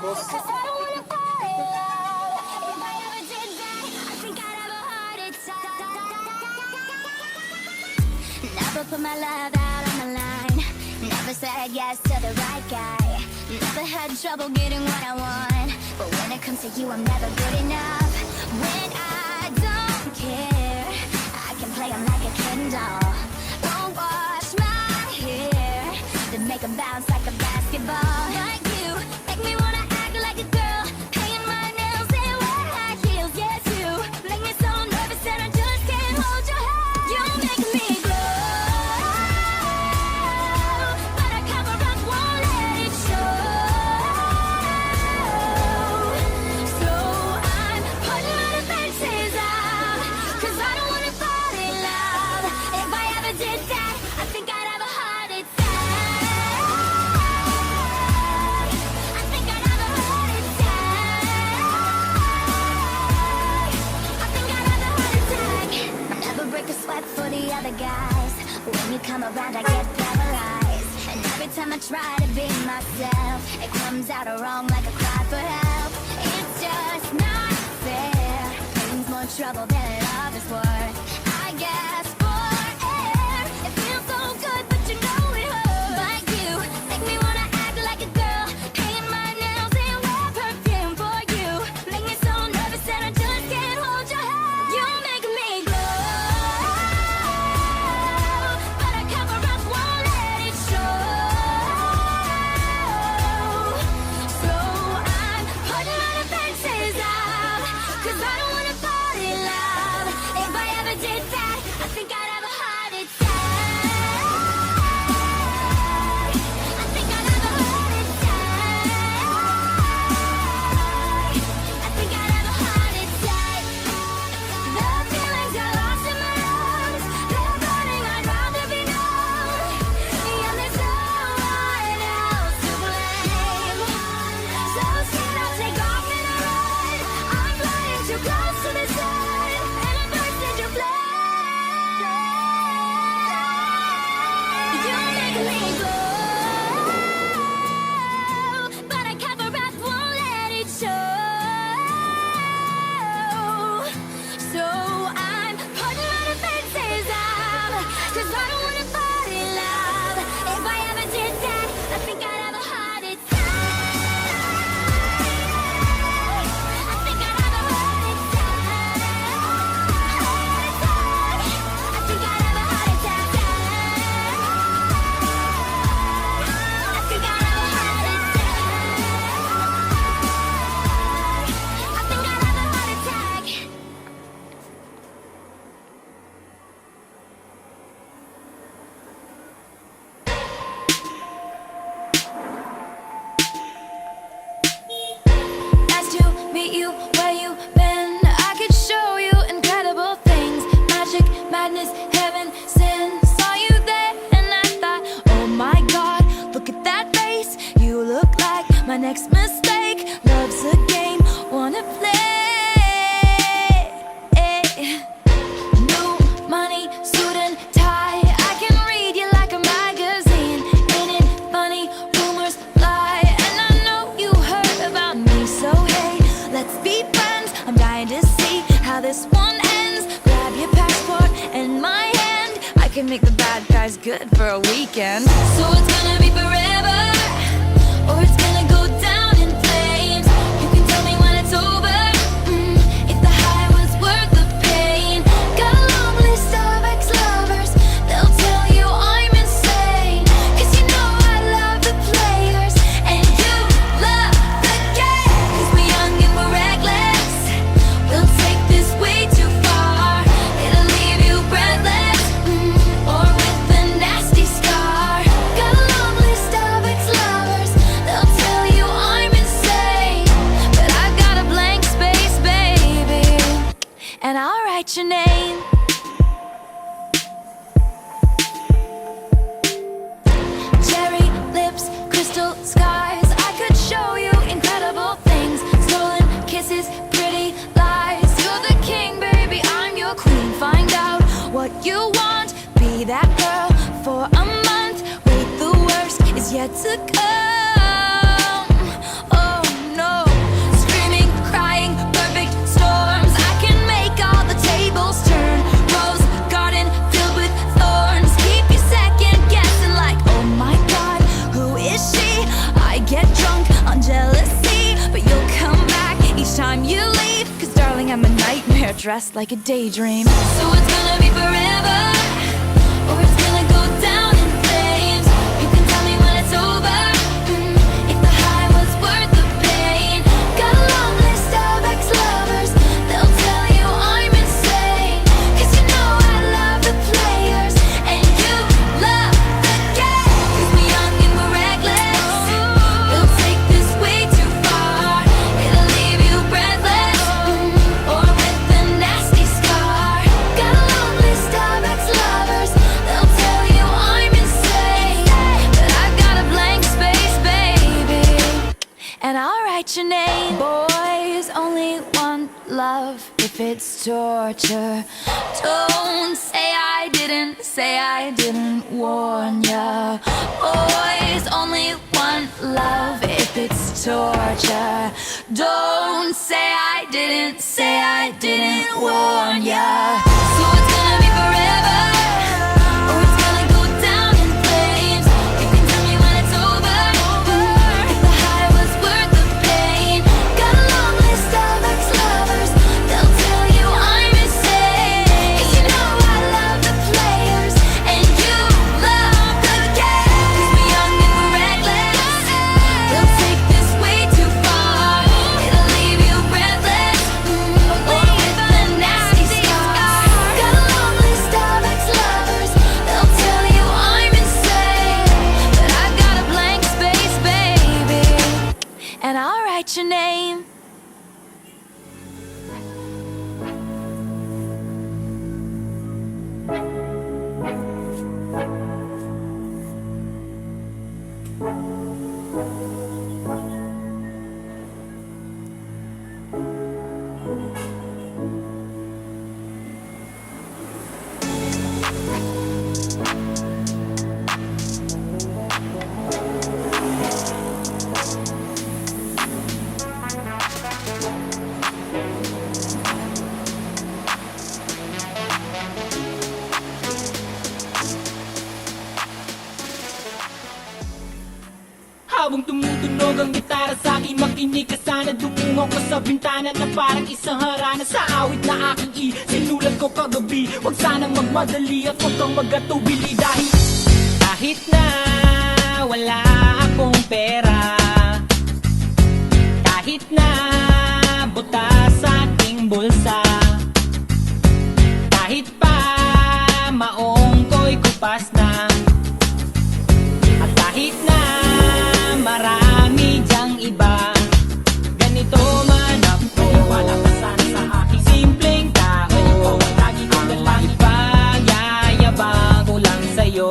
boss. Cause I don't wanna fall in love. If I ever did that, I think I'd have a heart attack. Never put my love out on the line. Never said yes to the right guy. Never had trouble getting what I want. But when it comes to you, I'm never good enough. When I don't care, I can play 'em like a Ken doll. Won't wash my hair, then make 'em bounce like a basketball. Like you, make me wanna act like a girl, paint my nails and wear high heels. Yes, you make me so nervous that I just can't hold your hand. You make me glow, but I cover up, won't let it show. So I'm putting my defenses up, 'cause I don't wanna fall in love. If I ever did that, I think I'd have a heart attack. I think I'd have a heart attack. I think I'd have a heart attack. Never break a sweat for the other guys. When you come around, I get paralyzed. And every time I try to be myself, it comes out wrong like a cry for help. It's just not fair. Pain's more trouble than love is worth. I guess for air, it feels so good, but you know it hurts. Like you, make me wanna act like a girl, paint my nails and wear perfume for you. Make me so nervous that I just can't hold your hand. You make me glow, but I cover up, won't let it show. So I'm putting my defenses up, 'cause I don't wanna fall in love. If I ever did that, I think I'd have a heart attack. I think I'd have a heart attack. I think I'd have a heart attack. The feelings are lost in my lungs, they're burning, I'd rather be numb. And there's no one else to blame. So scared I'll take off and I run. I'm flying too close to the sun, and I burst into flame. You make me glow, but I cover up, won't let it show. So I'm putting my defenses up, 'cause I don't wanna fall in love. If I ever did that, I think I'd have a heart attack. I think I'd have a heart attack. I think I'd have a heart attack. I think I'd have a heart attack. I think I'd have a heart attack. Nice to meet you, where you been? I could show you incredible things. Magic, madness, heaven, sin. Saw you there and I thought, oh my God, look at that face. You look like my next mistake. Love's a game, wanna play. New money, suit and tie. I can read you like a magazine. Ain't it funny? Rumors fly, and I know you heard about me. So hey, let's be friends. I'm dying to see how this one ends. Grab your passport and my hand. I can make the bad guys good for a weekend. So it's gonna be forever, or it's gonna go down in flames. You can tell me when it's over, if the high was worth the pain. Got a long list of ex-lovers, they'll tell you I'm insane. 'Cause you know I love the players, and you love the game. 'Cause we're young and we're reckless, we'll take this way too far. It'll leave you breathless, or with a nasty scar. Got a long list of ex-lovers, they'll tell you I'm insane. But I've got a blank space, baby, and I'll write your name. Cherry lips, crystal skies. I could show you incredible things. Stolen kisses, pretty lies. You're the king, baby, I'm your queen. Find out what you want, be that girl for a month. Wait, the worst is yet to come. Oh dressed like a daydream. So it's gonna be forever, or it's gonna go down in flames. You can tell me when it's over, if the high was worth the pain. Got a long list of ex-lovers, they'll tell you I'm insane. 'Cause you know I love the players, and you love the game. 'Cause we're young and we're reckless, we'll take this way too far. It'll leave you breathless, or with a nasty scar. Got a long list of ex-lovers, they'll tell you I'm insane. But I've got a blank space, baby, and I'll write your name. Boys only want love if it's torture. Don't say I didn't warn ya. Boys only want love if it's torture. Don't say I didn't warn ya. So it's gonna be forever, or it's gonna go down in flames. You can tell me when it's over, if the high was worth the pain. Got a long list of ex-lovers, they'll tell you I'm insane. 'Cause you know I love the players, and you love the game. 'Cause we're young and we're reckless, they'll take this way too far. It'll leave you breathless, or with a nasty scar. Got a long list of ex-lovers, they'll tell you I'm insane. But I've got a blank space, baby, and I'll write your name. Habang tumutunog ang gitara sa'kin, makinig ka sana. Dumungo ko sa bintana na parang isang harana. Sa awit na aking sinulat ko kagabi, huwag sanang magmadali at huwag kang magatubili. Dahil kahit na wala akong pera, kahit na butas sa aking bulsa, kahit pa maong ko'y kupas na, at kahit na marami dyang iba, ganito man ako. Wala ka sana sa aking simpleng tao. Ikaw ang lagi ko na lang ipag-yayabang ko lang sa'yo.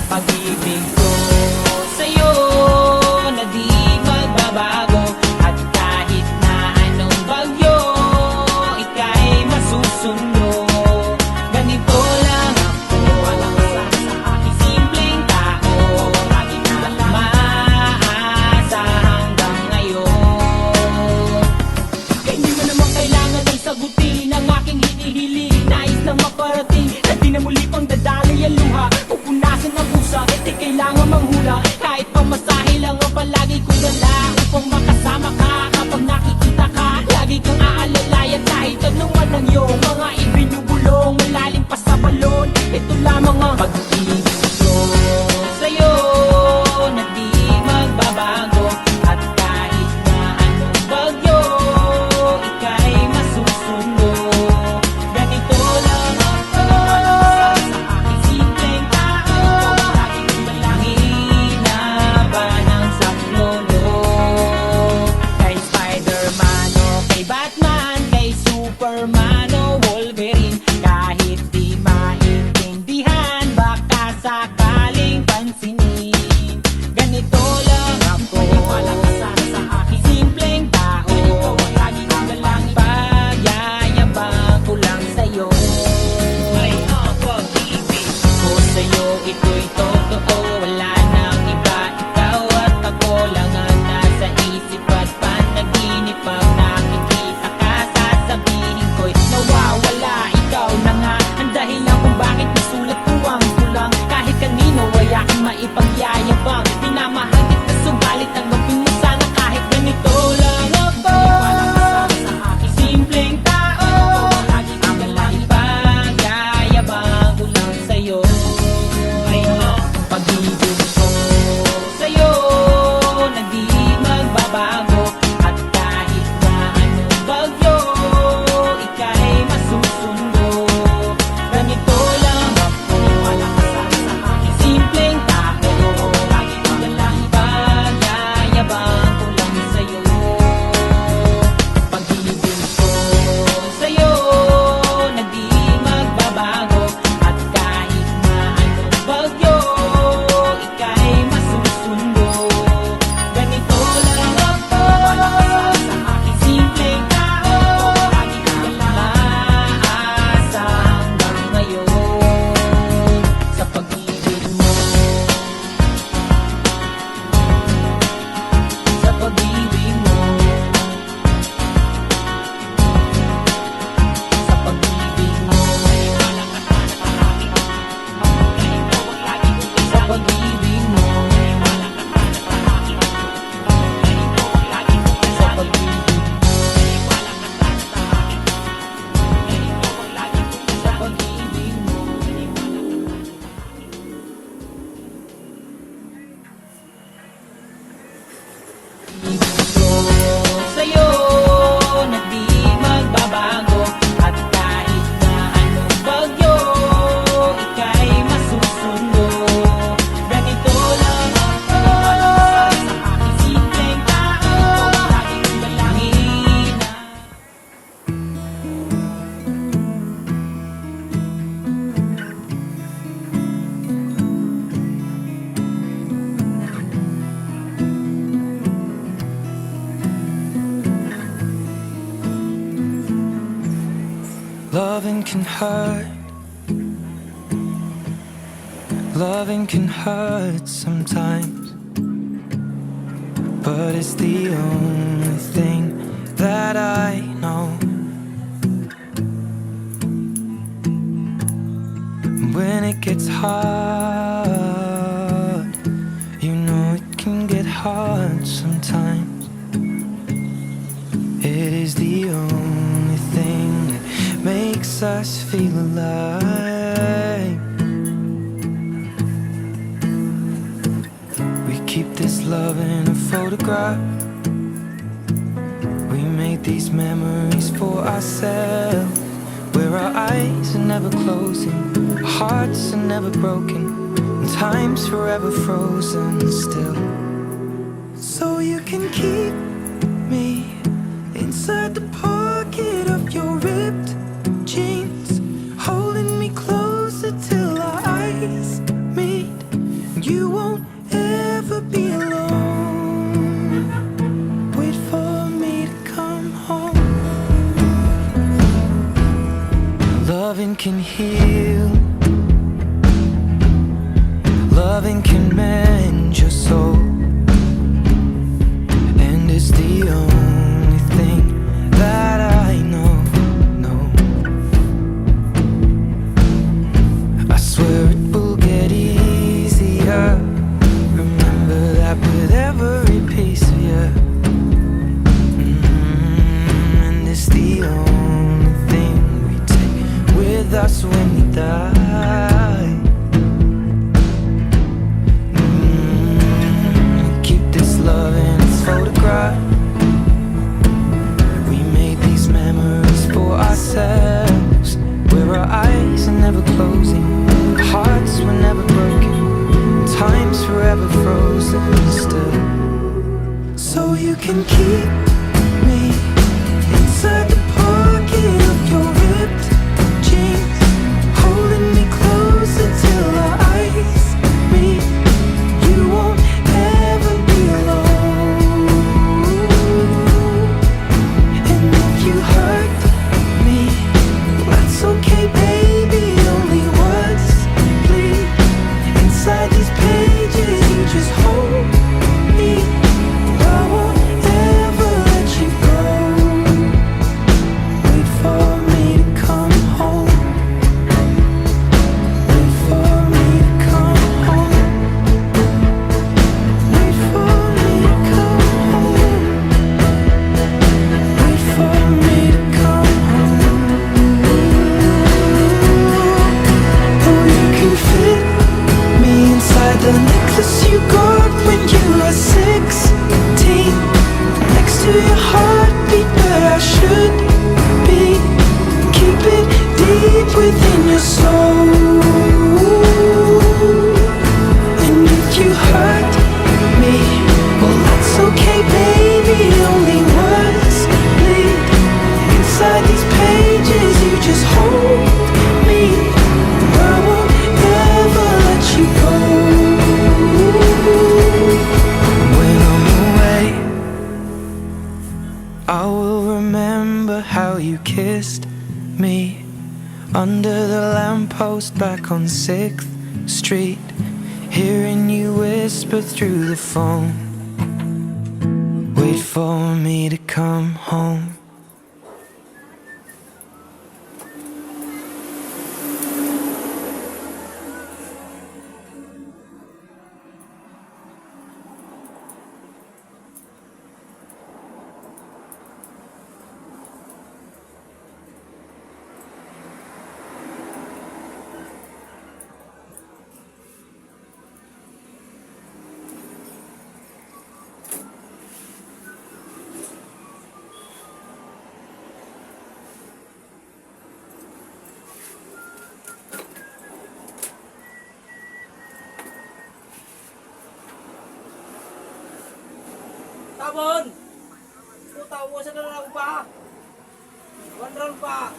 Pag-ibig ko sa'yo na di magbabago. At kahit na anong bagyo, ika'y masusundo. Ganito lang ako. Wala ka sana sa aking simpleng tao. Lagi ko na lang maasa hanggang ngayon. Kaya hindi mo naman kailangan ng sagutin ang aking hinihiling. Nais lang maparating na di na muli pang dadaloy ang luha. Pupunasan ang pusa, di kailangan manghula. Kahit pamasahe lang ang palagi ko dala, upang makasama ka kapag nakikita ka. Lagi kang aalalayan kahit anuman ang iyong mga ibinubulong. Malalim pa sa balon, ito lamang ang pag-ibig ko sa'yo na di magbabago. At kahit na anong bagyo, ika'y masusundo. Ganito lang ako sa aking simpleng tao. Lagi ko na lang hinaban ang saklolo. Kay Spider-Man o kay Batman, kay Superman o Wolverine, kahit di maintindihan, baka sakaling pansinin. Ganito lang ako. Wala ka sana sa aking simpleng tao. Ikaw ang lagi ko na lang ipag-yayabang ko lang sa'yo. Ay, pag-ibig ko sa'yo, ito'y totoo. Wala nang iba, ikaw at ako lang ang nasa isip at panaginip. Pag nakikita ka, sasabihin ko'y nawawala. Ikaw na nga ang dahilan kung bakit nasulat ko ang kulang. Kahit kanino ay aking maipagyayabang. Minamahal kita subalit ang gawin mo sana kahit ganito lang ako. Wala ka sana sa aking simpleng tao. can hurt. Loving can hurt sometimes, but it's the only thing that I know. When it gets hard, you know it can get hard sometimes. It is the only thing that makes us feel alive. We keep this love in a photograph. We made these memories for ourselves, where our eyes are never closing, our hearts are never broken, and time's forever frozen still. So you can keep me inside the pocket of your ripped jeans, holding me closer till our eyes meet. You won't ever be alone. Wait for me to come home. Loving can heal. Loving can mend your soul. And it's the only thing that I know. I swear it will get easier. Remember that with every piece of you. And it's the only thing we take with us when we die. Keep this love in its photograph. We made these memories for ourselves, where our eyes are never closing, our hearts were never broken, time's forever frozen still. So you can keep me inside the pocket of your ripped jeans, holding me closer till our eyes meet. You won't ever be alone. And if you hurt me, that's okay, baby. Only words bleed inside these pages. You just hold me. I won't ever let you go. Wait for me to come home. Wait for me to come home. Wait for me to come home. Wait for me to come home. Oh, you can fit me inside the necklace you got when you were 16, next to your heartbeat where I should be. Keep it deep within your soul. And if you hurt me, well, that's okay, baby. Only words bleed inside these pages. You just hold me. I won't ever let you go. When I'm away, I will remember how you kissed me under the lamppost back on 6th Street, hearing you whisper through the phone. Wait for me to come home. Tabon! Puta, uwasan na lang pa! One round pa!